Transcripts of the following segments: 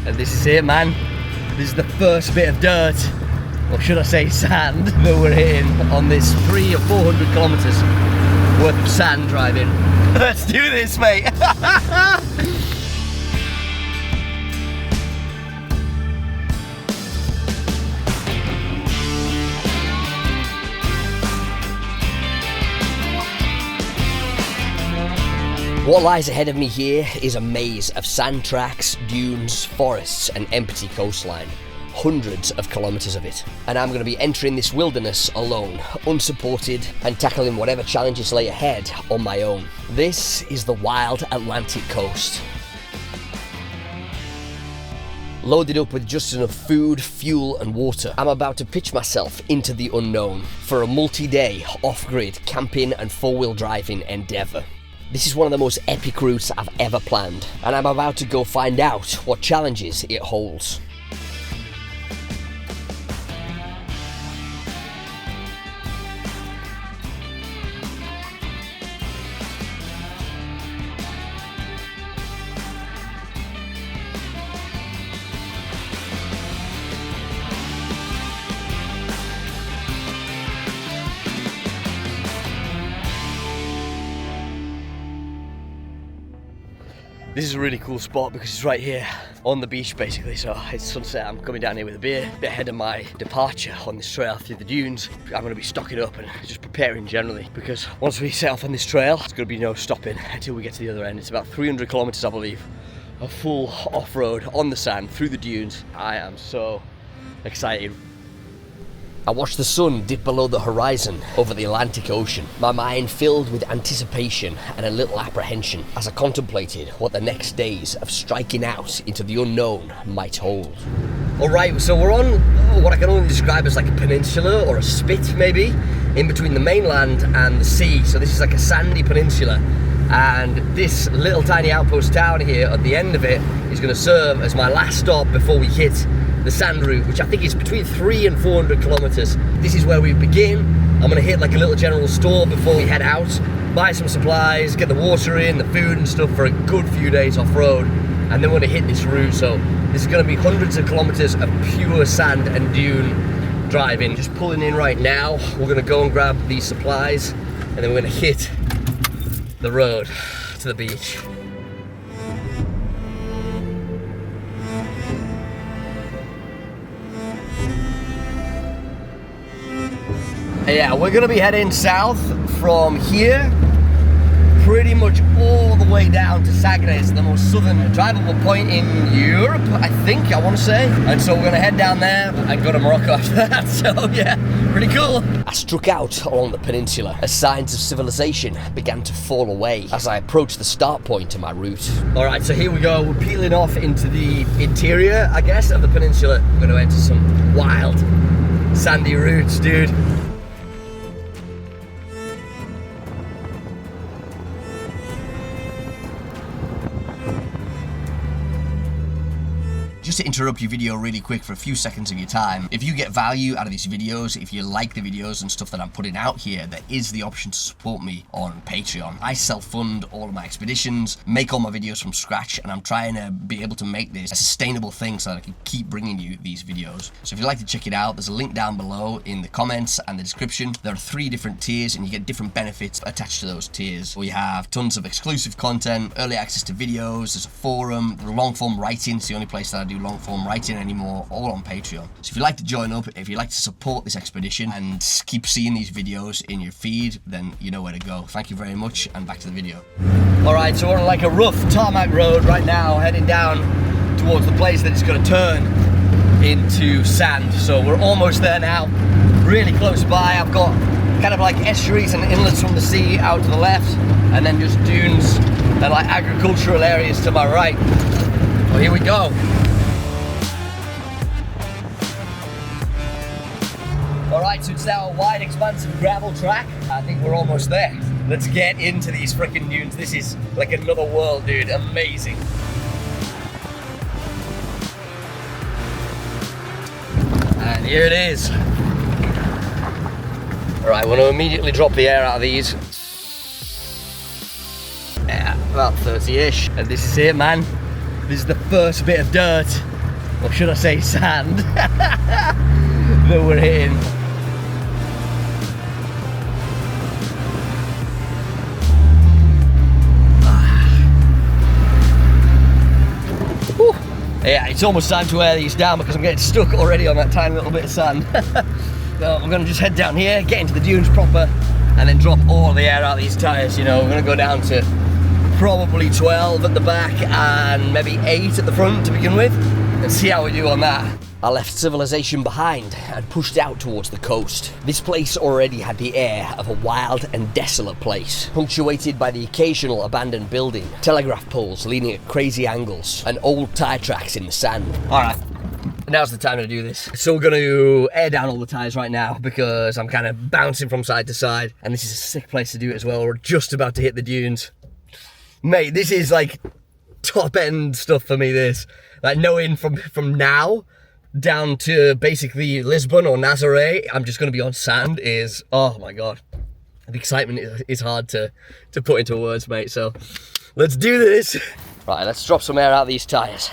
And this is it, man. This is the first bit of dirt, or should I say sand, that we're hitting on this 300 or 400 kilometres worth of sand driving. Let's do this, mate. What lies ahead of me here is a maze of sand tracks, dunes, forests and empty coastline. Hundreds of kilometres of it. And I'm going to be entering this wilderness alone, unsupported, and tackling whatever challenges lay ahead on my own. This is the wild Atlantic coast. Loaded up with just enough food, fuel and water, I'm about to pitch myself into the unknown for a multi-day, off-grid, camping and four-wheel driving endeavour. This is one of the most epic routes I've ever planned, and I'm about to go find out what challenges it holds. This is a really cool spot because it's right here on the beach basically, so it's sunset. I'm coming down here with a beer, a bit ahead of my departure on this trail through the dunes. I'm going to be stocking up and just preparing generally, because once we set off on this trail, there's going to be no stopping until we get to the other end. It's about 300 kilometres, I believe, of full off-road on the sand through the dunes. I am so excited. I watched the sun dip below the horizon over the Atlantic Ocean, my mind filled with anticipation and a little apprehension as I contemplated what the next days of striking out into the unknown might hold. Alright, so we're on what I can only describe as like a peninsula or a spit maybe, in between the mainland and the sea. So this is like a sandy peninsula, and this little tiny outpost town here at the end of it is going to serve as my last stop before we hit the sand route, which I think is between 300 and 400 kilometres. This is where we begin. I'm going to hit like a little general store before we head out, buy some supplies, get the water in, the food and stuff for a good few days off-road, and then we're going to hit this route. So this is going to be hundreds of kilometres of pure sand and dune driving. Just pulling in right now. We're going to go and grab these supplies, and then we're going to hit the road to the beach. Yeah, we're going to be heading south from here, pretty much all the way down to Sagres, the most southern drivable point in Europe, I think, I want to say. And so we're going to head down there and go to Morocco after that. So yeah, pretty cool. I struck out along the peninsula as signs of civilization began to fall away as I approached the start point of my route. Alright, so here we go. We're peeling off into the interior, I guess, of the peninsula. We're going to enter some wild, sandy routes, dude. Just to interrupt your video really quick for a few seconds of your time, if you get value out of these videos, if you like the videos and stuff that I'm putting out here, there is the option to support me on Patreon. I self-fund all of my expeditions, make all my videos from scratch, and I'm trying to be able to make this a sustainable thing so that I can keep bringing you these videos. So if you'd like to check it out, there's a link down below in the comments and the description. There are 3 different tiers and you get different benefits attached to those tiers. We have tons of exclusive content, early access to videos, there's a forum, long-form writing. It's the only place that I do long-form writing anymore, all on Patreon. So if you'd like to join up, if you'd like to support this expedition and keep seeing these videos in your feed, then you know where to go. Thank you very much, and back to the video. Alright, so we're on like a rough tarmac road right now, heading down towards the place that it's going to turn into sand. So we're almost there now, really close by. I've got kind of like estuaries and inlets from the sea out to the left, and then just dunes and like agricultural areas to my right. Well, here we go. Alright, so it's now a wide, expansive gravel track. I think we're almost there. Let's get into these freaking dunes. This is like another world, dude. Amazing. And here it is. Alright, we're going to immediately drop the air out of these. Yeah, about 30-ish. And this is it, man. This is the first bit of dirt or should I say sand, that we're hitting. Yeah, it's almost time to wear these down because I'm getting stuck already on that tiny little bit of sand. So I'm going to just head down here, get into the dunes proper, and then drop all the air out of these tyres. You know, we're going to go down to probably 12 at the back and maybe 8 at the front to begin with, and see how we do on that. I left civilization behind and pushed out towards the coast. This place already had the air of a wild and desolate place, punctuated by the occasional abandoned building, telegraph poles leaning at crazy angles, and old tyre tracks in the sand. Alright, now's the time to do this. So we're going to air down all the tyres right now because I'm kind of bouncing from side to side, and this is a sick place to do it as well. We're just about to hit the dunes. Mate, this is like top end stuff for me, this. Like knowing from now down to basically Lisbon or Nazaré, I'm just going to be on sand is, oh my god. The excitement is hard to put into words, mate, so let's do this. Right, let's drop some air out of these tyres.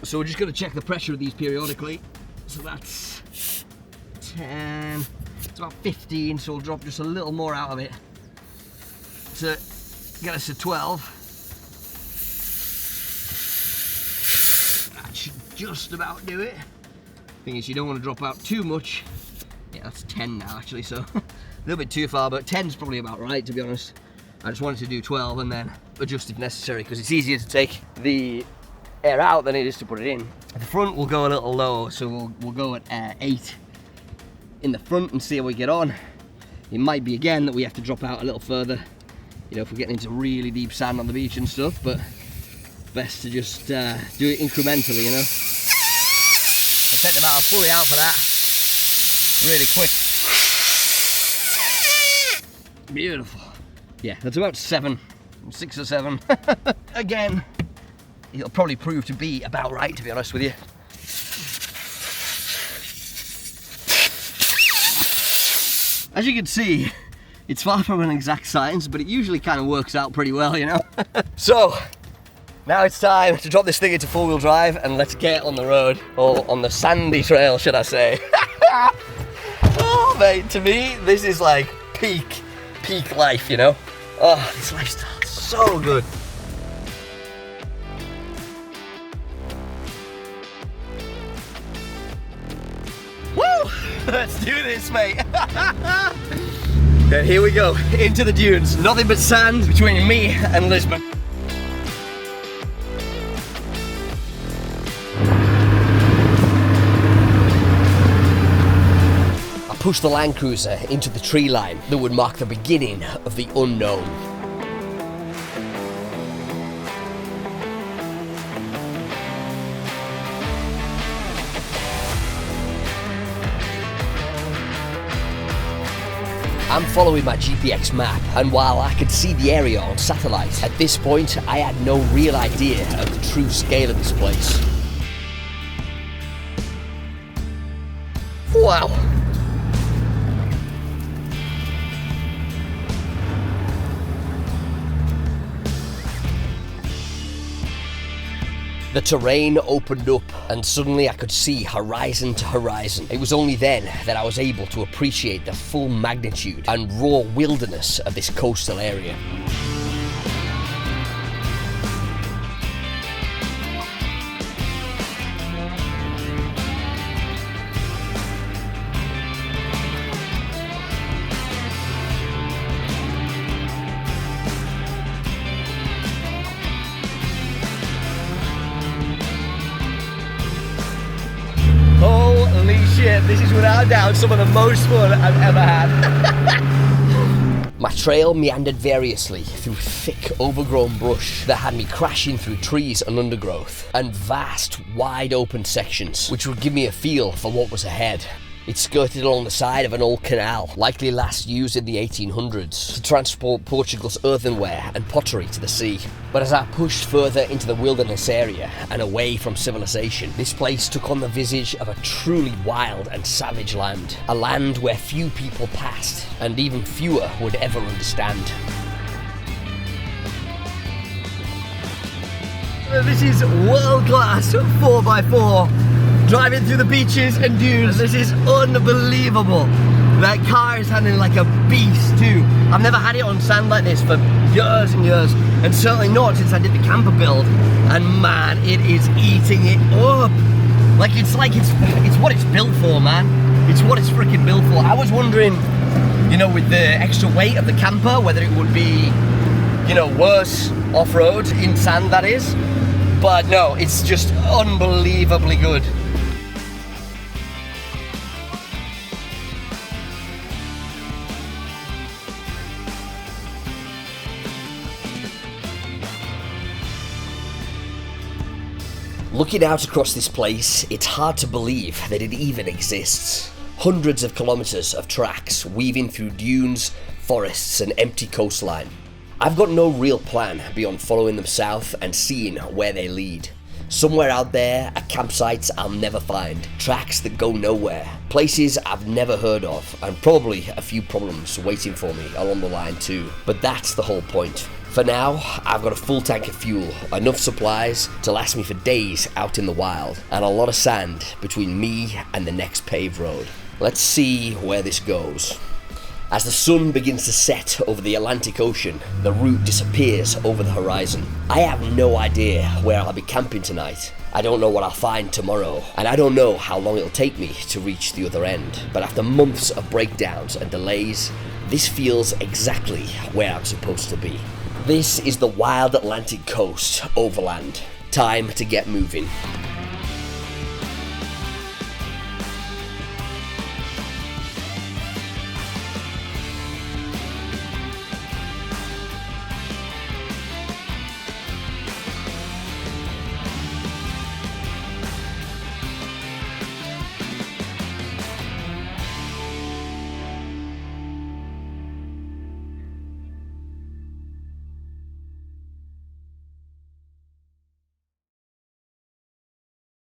So we're just going to check the pressure of these periodically. So that's 10, it's about 15, so we'll drop just a little more out of it to get us to 12. That should just about do it. Thing is, you don't want to drop out too much. Yeah, that's 10 now actually, so a little bit too far, but 10's probably about right, to be honest. I just wanted to do 12 and then adjust if necessary, because it's easier to take the air out than it is to put it in. At the front we'll go a little low, so we'll go at 8 in the front and see how we get on. It might be again that we have to drop out a little further, you know, if we're getting into really deep sand on the beach and stuff, but best to just do it incrementally, you know. I'll take them out fully out for that, really quick. Beautiful. Yeah, that's about 7, 6 or 7. Again, it'll probably prove to be about right, to be honest with you. As you can see, it's far from an exact science, but it usually kind of works out pretty well, you know. So, now it's time to drop this thing into four-wheel drive and let's get on the road, or on the sandy trail, should I say. Oh, mate, to me, this is like peak life, you know. Oh, this lifestyle is so good. Woo! Let's do this, mate. Then here we go, into the dunes. Nothing but sand between me and Lisbon. I pushed the Land Cruiser into the tree line that would mark the beginning of the unknown. I'm following my GPX map, and while I could see the area on satellite, at this point I had no real idea of the true scale of this place. Wow! The terrain opened up and suddenly I could see horizon to horizon. It was only then that I was able to appreciate the full magnitude and raw wilderness of this coastal area. Holy shit, this is without doubt some of the most fun I've ever had. My trail meandered variously through thick, overgrown brush that had me crashing through trees and undergrowth, and vast, wide open sections, which would give me a feel for what was ahead. It skirted along the side of an old canal, likely last used in the 1800s, to transport Portugal's earthenware and pottery to the sea. But as I pushed further into the wilderness area and away from civilization, this place took on the visage of a truly wild and savage land. A land where few people passed, and even fewer would ever understand. This is world-class 4x4 driving through the beaches and dunes. This is unbelievable. That car is handling like a beast too. I've never had it on sand like this for years and years, and certainly not since I did the camper build. And man, it is eating it up. It's what it's built for, man. It's what it's freaking built for. I was wondering, you know, with the extra weight of the camper, whether it would be, you know, worse off-road in sand, that is. But no, it's just unbelievably good. Looking out across this place, it's hard to believe that it even exists. Hundreds of kilometres of tracks weaving through dunes, forests and empty coastline. I've got no real plan beyond following them south and seeing where they lead. Somewhere out there are campsites I'll never find, tracks that go nowhere, places I've never heard of, and probably a few problems waiting for me along the line too. But that's the whole point. For now, I've got a full tank of fuel, enough supplies to last me for days out in the wild, and a lot of sand between me and the next paved road. Let's see where this goes. As the sun begins to set over the Atlantic Ocean, the route disappears over the horizon. I have no idea where I'll be camping tonight. I don't know what I'll find tomorrow, and I don't know how long it'll take me to reach the other end. But after months of breakdowns and delays, this feels exactly where I'm supposed to be. This is the wild Atlantic coast, Overland. Time to get moving.